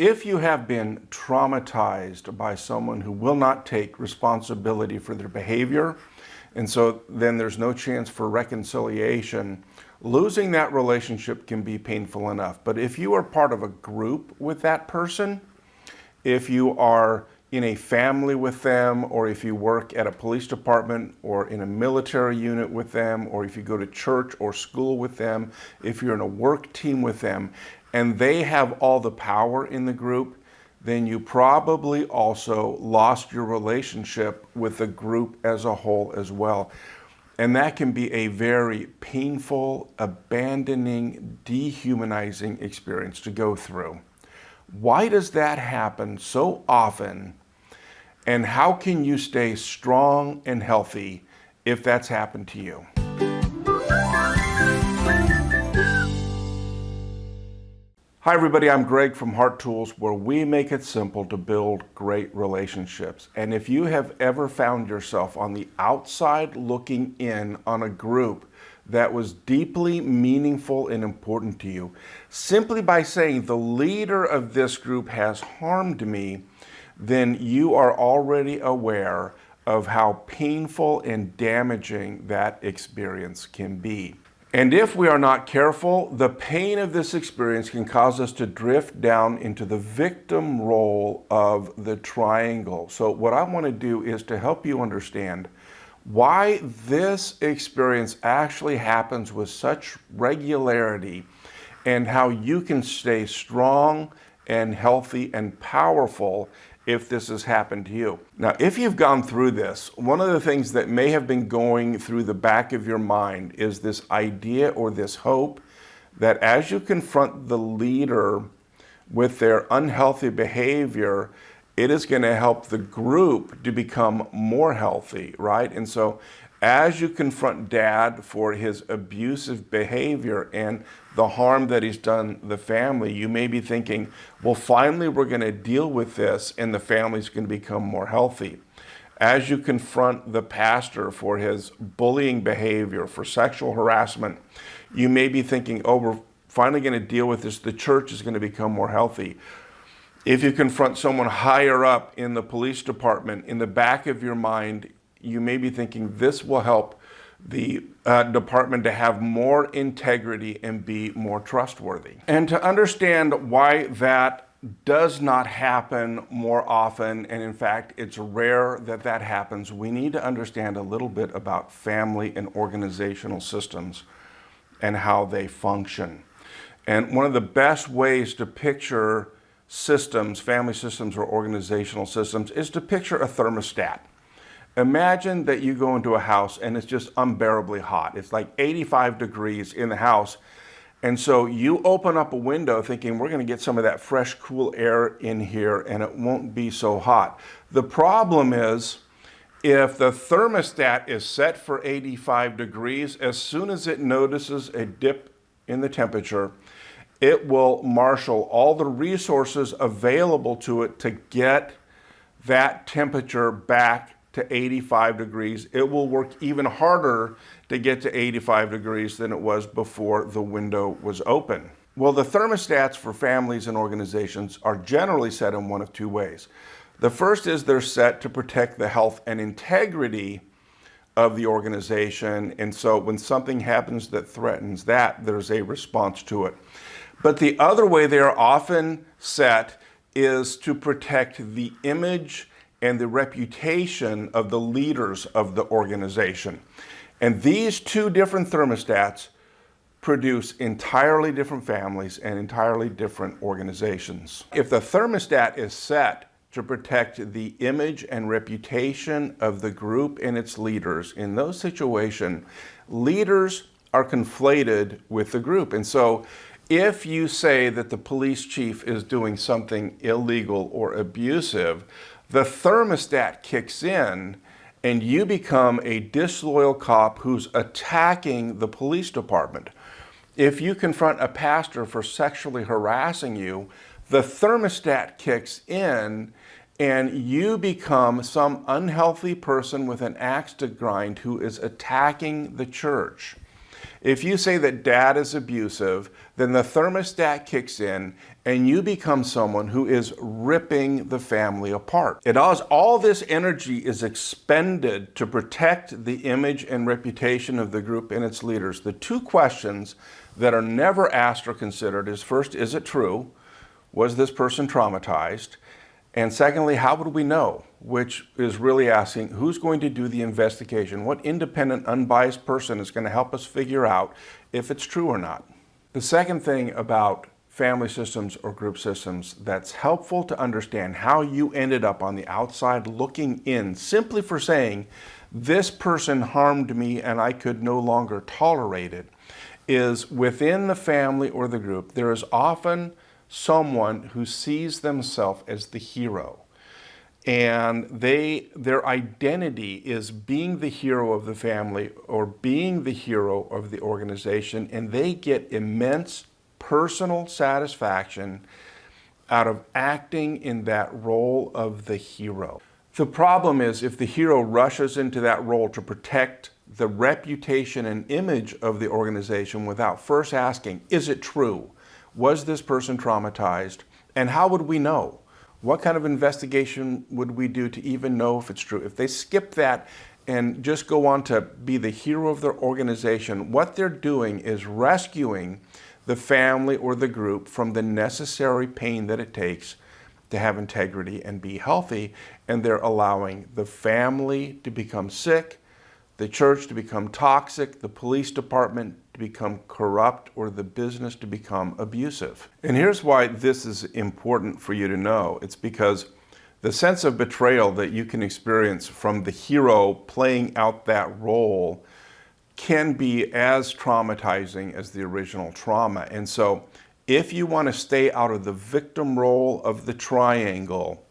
If you have been traumatized by someone who will not take responsibility for their behavior, and so then there's no chance for reconciliation, losing that relationship can be painful enough. But if you are part of a group with that person, if you are in a family with them, or if you work at a police department or in a military unit with them, or if you go to church or school with them, if you're in a work team with them, and they have all the power in the group, then you probably also lost your relationship with the group as a whole as well. And that can be a very painful, abandoning, dehumanizing experience to go through. Why does that happen so often? And how can you stay strong and healthy if that's happened to you? Hi everybody, I'm Greg from Heart Tools, where we make it simple to build great relationships. And if you have ever found yourself on the outside looking in on a group that was deeply meaningful and important to you, simply by saying the leader of this group has harmed me, then you are already aware of how painful and damaging that experience can be. And if we are not careful, the pain of this experience can cause us to drift down into the victim role of the triangle. So what I want to do is to help you understand why this experience actually happens with such regularity and how you can stay strong and healthy and powerful if this has happened to you. Now, if you've gone through this, one of the things that may have been going through the back of your mind is this idea or this hope that as you confront the leader with their unhealthy behavior, it is going to help the group to become more healthy, right? And so as you confront dad for his abusive behavior and the harm that he's done the family, you may be thinking, well, finally we're going to deal with this and the family's going to become more healthy. As you confront the pastor for his bullying behavior, for sexual harassment, you may be thinking, oh, we're finally going to deal with this. The church is going to become more healthy. If you confront someone higher up in the police department, in the back of your mind, you may be thinking this will help the department to have more integrity and be more trustworthy. And to understand why that does not happen more often, and in fact, it's rare that that happens, we need to understand a little bit about family and organizational systems and how they function. And one of the best ways to picture systems, family systems or organizational systems, is to picture a thermostat. Imagine that you go into a house and it's just unbearably hot. It's like 85 degrees in the house. And so you open up a window thinking we're going to get some of that fresh, cool air in here and it won't be so hot. The problem is if the thermostat is set for 85 degrees, as soon as it notices a dip in the temperature, it will marshal all the resources available to it to get that temperature back to 85 degrees. It will work even harder to get to 85 degrees than it was before the window was open. Well, the thermostats for families and organizations are generally set in one of two ways. The first is they're set to protect the health and integrity of the organization, and so when something happens that threatens that, there's a response to it. But the other way they are often set is to protect the image and the reputation of the leaders of the organization. And these two different thermostats produce entirely different families and entirely different organizations. If the thermostat is set to protect the image and reputation of the group and its leaders, in those situations, leaders are conflated with the group. And so if you say that the police chief is doing something illegal or abusive, the thermostat kicks in and you become a disloyal cop who's attacking the police department. If you confront a pastor for sexually harassing you, the thermostat kicks in and you become some unhealthy person with an axe to grind who is attacking the church. If you say that dad is abusive, then the thermostat kicks in and you become someone who is ripping the family apart. All this energy is expended to protect the image and reputation of the group and its leaders. The two questions that are never asked or considered is first, is it true? Was this person traumatized? And secondly, how would we know? Which is really asking, who's going to do the investigation? What independent, unbiased person is going to help us figure out if it's true or not? The second thing about family systems or group systems that's helpful to understand how you ended up on the outside looking in simply for saying, this person harmed me and I could no longer tolerate it, is within the family or the group, there is often someone who sees themselves as the hero. And their identity is being the hero of the family or being the hero of the organization, and they get immense personal satisfaction out of acting in that role of the hero. The problem is if the hero rushes into that role to protect the reputation and image of the organization without first asking, is it true? Was this person traumatized? And how would we know? What kind of investigation would we do to even know if it's true? If they skip that and just go on to be the hero of their organization, what they're doing is rescuing the family or the group from the necessary pain that it takes to have integrity and be healthy. And they're allowing the family to become sick, the church to become toxic, the police department to become corrupt, or the business to become abusive. And here's why this is important for you to know. It's because the sense of betrayal that you can experience from the hero playing out that role can be as traumatizing as the original trauma. And so if you want to stay out of the victim role of the triangle,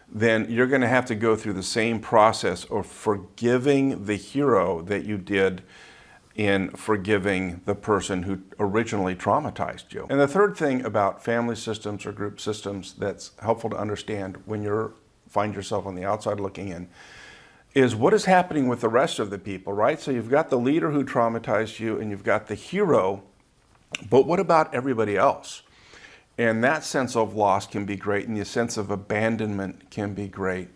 then you're going to have to go through the same process of forgiving the hero that you did in forgiving the person who originally traumatized you. And the third thing about family systems or group systems that's helpful to understand when you find yourself on the outside looking in is what is happening with the rest of the people, right? So you've got the leader who traumatized you and you've got the hero, but what about everybody else? And that sense of loss can be great, and the sense of abandonment can be great.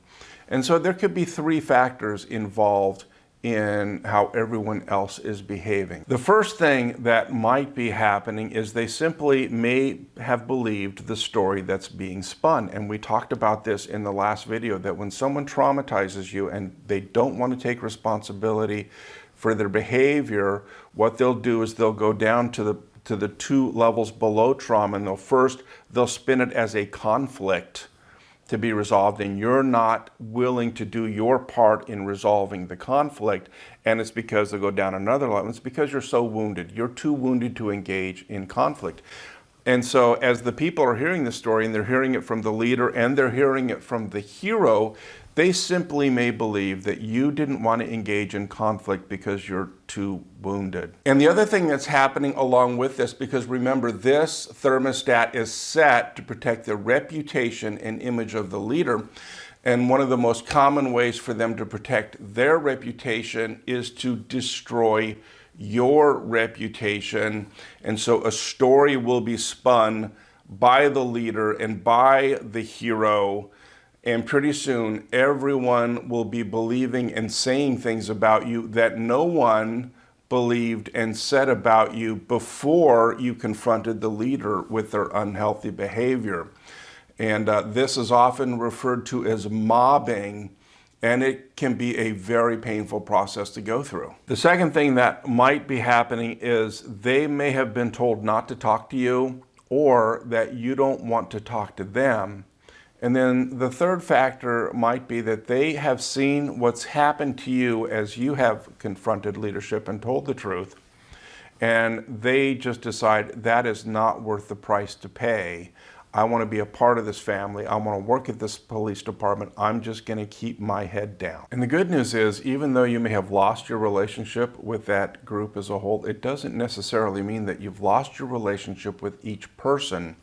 And so there could be three factors involved in how everyone else is behaving. The first thing that might be happening is they simply may have believed the story that's being spun. And we talked about this in the last video, that when someone traumatizes you and they don't want to take responsibility for their behavior, what they'll do is they'll go down to the two levels below trauma, and they'll spin it as a conflict to be resolved, and you're not willing to do your part in resolving the conflict, and it's because they'll go down another level. It's because you're so wounded. You're too wounded to engage in conflict. And so as the people are hearing the story, and they're hearing it from the leader and they're hearing it from the hero, they simply may believe that you didn't want to engage in conflict because you're too wounded. And the other thing that's happening along with this, because remember, this thermostat is set to protect the reputation and image of the leader. And one of the most common ways for them to protect their reputation is to destroy your reputation. And so a story will be spun by the leader and by the hero, and pretty soon everyone will be believing and saying things about you that no one believed and said about you before you confronted the leader with their unhealthy behavior. And this is often referred to as mobbing, and it can be a very painful process to go through. The second thing that might be happening is they may have been told not to talk to you, or that you don't want to talk to them. And then the third factor might be that they have seen what's happened to you as you have confronted leadership and told the truth, and they just decide that is not worth the price to pay. I want to be a part of this family. I want to work at this police department. I'm just going to keep my head down. And the good news is, even though you may have lost your relationship with that group as a whole, it doesn't necessarily mean that you've lost your relationship with each person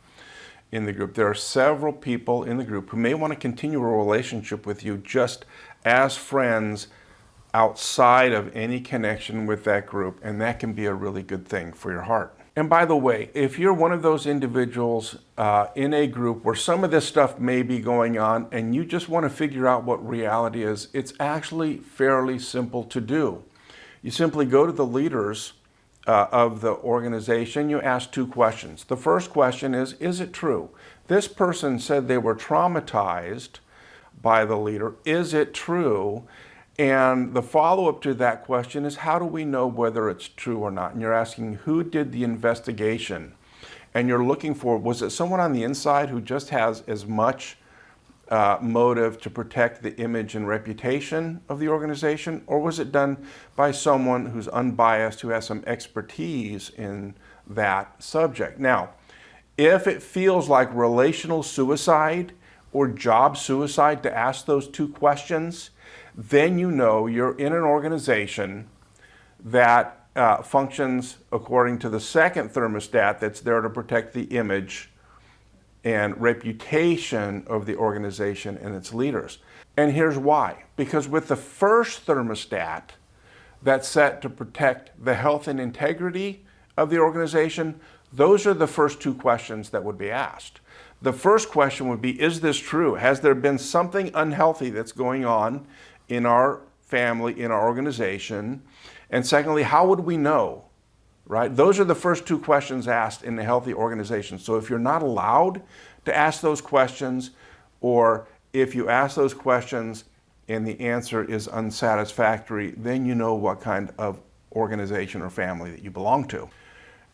in the group. There are several people in the group who may want to continue a relationship with you just as friends outside of any connection with that group, and that can be a really good thing for your heart. And by the way, if you're one of those individuals in a group where some of this stuff may be going on and you just want to figure out what reality is, it's actually fairly simple to do. You simply go to the leaders of the organization, you ask two questions. The first question is it true? This person said they were traumatized by the leader. Is it true? And the follow-up to that question is, how do we know whether it's true or not? And you're asking, who did the investigation? And you're looking for, was it someone on the inside who just has as much motive to protect the image and reputation of the organization? Or was it done by someone who's unbiased, who has some expertise in that subject? Now, if it feels like relational suicide or job suicide to ask those two questions, then you know you're in an organization that functions according to the second thermostat that's there to protect the image and reputation of the organization and its leaders. And here's why. Because with the first thermostat that's set to protect the health and integrity of the organization, those are the first two questions that would be asked. The first question would be, is this true? Has there been something unhealthy that's going on in our family, in our organization? And secondly, how would we know, right? Those are the first two questions asked in a healthy organization. So if you're not allowed to ask those questions, or if you ask those questions and the answer is unsatisfactory, then you know what kind of organization or family that you belong to.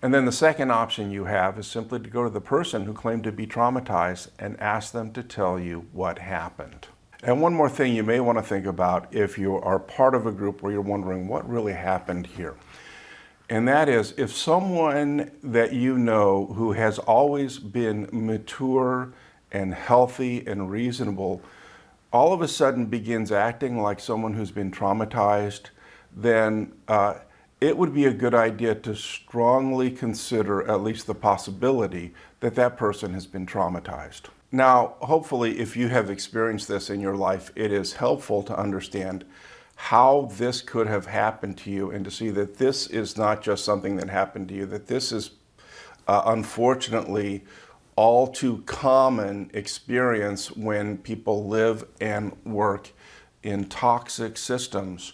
And then the second option you have is simply to go to the person who claimed to be traumatized and ask them to tell you what happened. And one more thing you may want to think about if you are part of a group where you're wondering what really happened here. And that is, if someone that you know who has always been mature and healthy and reasonable all of a sudden begins acting like someone who's been traumatized, then it would be a good idea to strongly consider at least the possibility that that person has been traumatized. Now, hopefully, if you have experienced this in your life, it is helpful to understand how this could have happened to you and to see that this is not just something that happened to you, that this is unfortunately all too common experience when people live and work in toxic systems.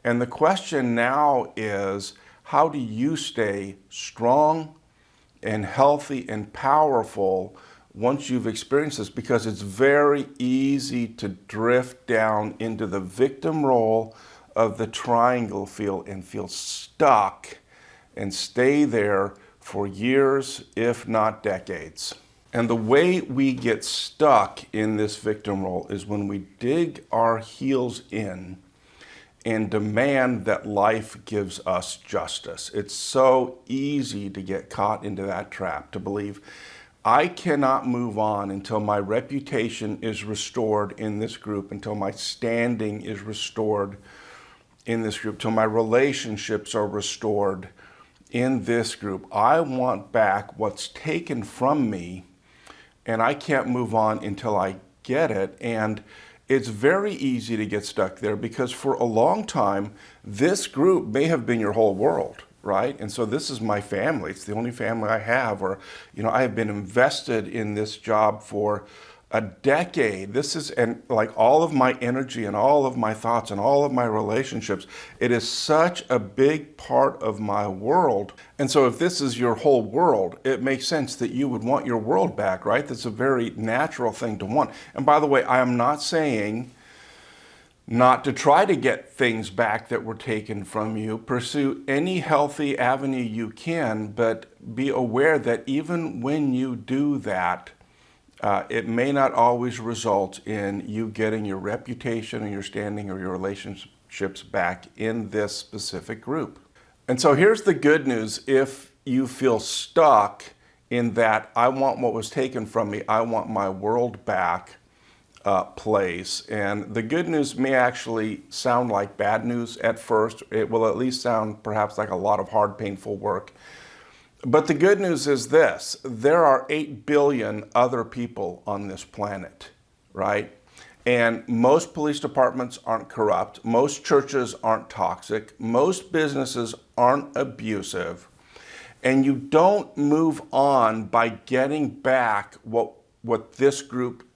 And the question now is, how do you stay strong and healthy and powerful once you've experienced this? Because it's very easy to drift down into the victim role of the triangle field and feel stuck and stay there for years, if not decades. And the way we get stuck in this victim role is when we dig our heels in and demand that life gives us justice. It's so easy to get caught into that trap, to believe I cannot move on until my reputation is restored in this group, until my standing is restored in this group, till my relationships are restored in this group. I want back what's taken from me, and I can't move on until I get it. And it's very easy to get stuck there because for a long time, this group may have been your whole world, right? And so this is my family. It's the only family I have. Or, I have been invested in this job for a decade. This is, and like all of my energy and all of my thoughts and all of my relationships, it is such a big part of my world. And so if this is your whole world, it makes sense that you would want your world back, right? That's a very natural thing to want. And by the way, I am not saying not to try to get things back that were taken from you. Pursue any healthy avenue you can, but be aware that even when you do that, it may not always result in you getting your reputation or your standing or your relationships back in this specific group. And so here's the good news. If you feel stuck in that I want what was taken from me, I want my world back place. And the good news may actually sound like bad news at first. It will at least sound perhaps like a lot of hard, painful work. But the good news is this: there are 8 billion other people on this planet, right? And most police departments aren't corrupt. Most churches aren't toxic. Most businesses aren't abusive. And you don't move on by getting back what this group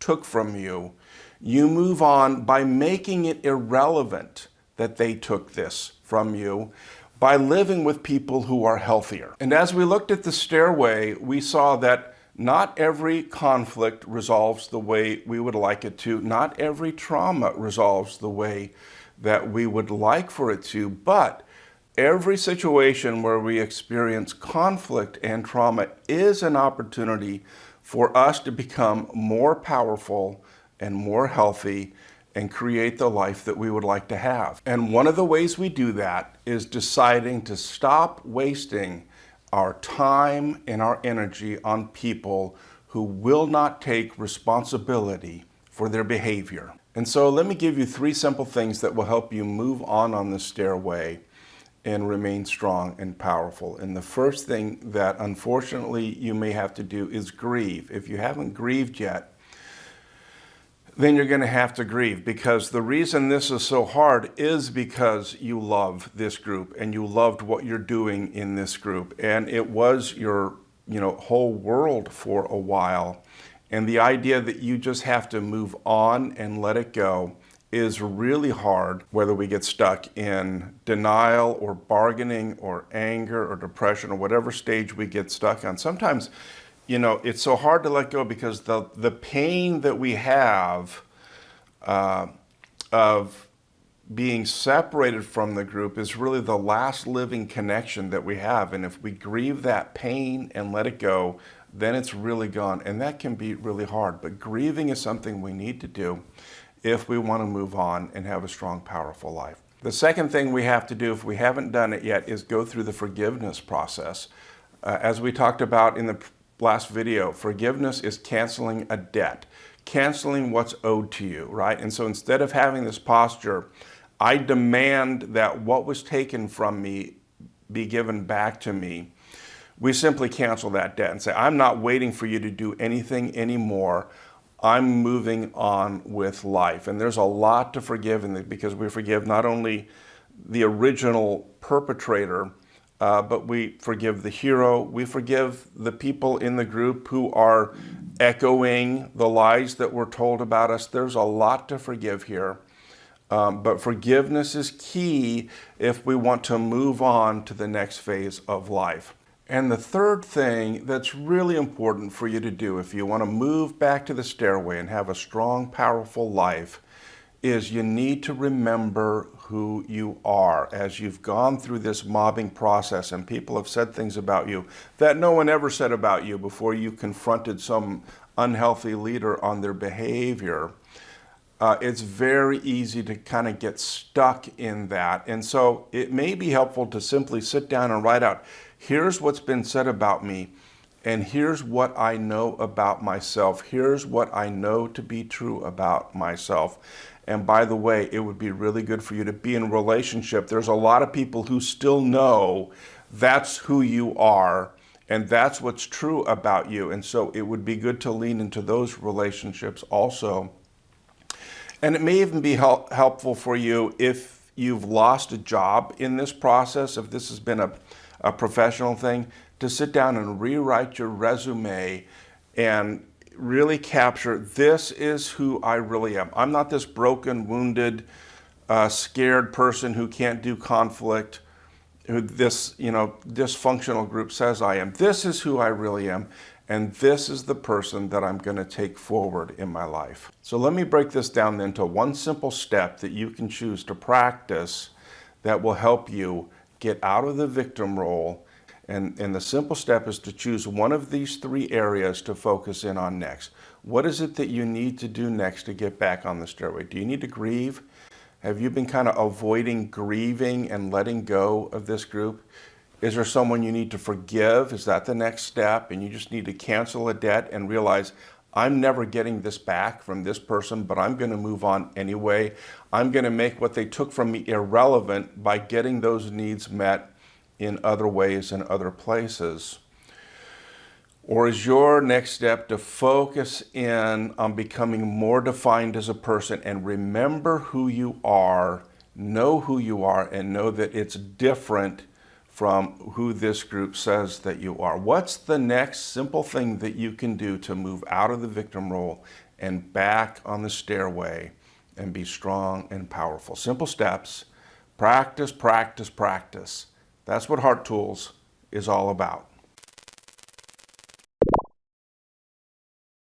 took from you. You move on by making it irrelevant that they took this from you, by living with people who are healthier. And as we looked at the stairway, we saw that not every conflict resolves the way we would like it to. Not every trauma resolves the way that we would like for it to. But every situation where we experience conflict and trauma is an opportunity for us to become more powerful and more healthy and create the life that we would like to have. And one of the ways we do that is deciding to stop wasting our time and our energy on people who will not take responsibility for their behavior. And so let me give you 3 simple things that will help you move on the stairway and remain strong and powerful. And the first thing that unfortunately you may have to do is grieve. If you haven't grieved yet, then you're going to have to grieve, because the reason this is so hard is because you love this group and you loved what you're doing in this group, and it was your whole world for a while. And the idea that you just have to move on and let it go is really hard, whether we get stuck in denial or bargaining or anger or depression or whatever stage we get stuck on. Sometimes it's so hard to let go because the pain that we have of being separated from the group is really the last living connection that we have. And if we grieve that pain and let it go, then it's really gone. And that can be really hard. But grieving is something we need to do if we want to move on and have a strong, powerful life. The second thing we have to do, if we haven't done it yet, is go through the forgiveness process. As we talked about in the last video, forgiveness is canceling a debt, canceling what's owed to you, right? And so instead of having this posture, I demand that what was taken from me be given back to me, we simply cancel that debt and say, I'm not waiting for you to do anything anymore. I'm moving on with life. And there's a lot to forgive because we forgive not only the original perpetrator, but we forgive the hero. We forgive the people in the group who are echoing the lies that were told about us. There's a lot to forgive here. But forgiveness is key if we want to move on to the next phase of life. And the third thing that's really important for you to do if you want to move back to the stairway and have a strong, powerful life is you need to remember who you are. As you've gone through this mobbing process and people have said things about you that no one ever said about you before you confronted some unhealthy leader on their behavior, it's very easy to kind of get stuck in that. And so it may be helpful to simply sit down and write out, here's what's been said about me, and here's what I know about myself. Here's what I know to be true about myself. And by the way, it would be really good for you to be in a relationship. There's a lot of people who still know that's who you are, and that's what's true about you. And so it would be good to lean into those relationships also. And it may even be helpful for you if you've lost a job in this process, if this has been a professional thing, to sit down and rewrite your resume and really capture, this is who I really am. I'm not this broken, wounded, scared person who can't do conflict, who this dysfunctional group says I am. This is who I really am. And this is the person that I'm going to take forward in my life. So let me break this down into one simple step that you can choose to practice that will help you get out of the victim role. And the simple step is to choose one of these 3 areas to focus in on next. What is it that you need to do next to get back on the stairway? Do you need to grieve? Have you been kind of avoiding grieving and letting go of this group? Is there someone you need to forgive? Is that the next step? And you just need to cancel a debt and realize, I'm never getting this back from this person, but I'm going to move on anyway. I'm going to make what they took from me irrelevant by getting those needs met in other ways and other places. Or is your next step to focus in on becoming more defined as a person and remember who you are, know who you are, and know that it's different from who this group says that you are? What's the next simple thing that you can do to move out of the victim role and back on the stairway and be strong and powerful? Simple steps. Practice, practice, practice. That's what Heart Tools is all about.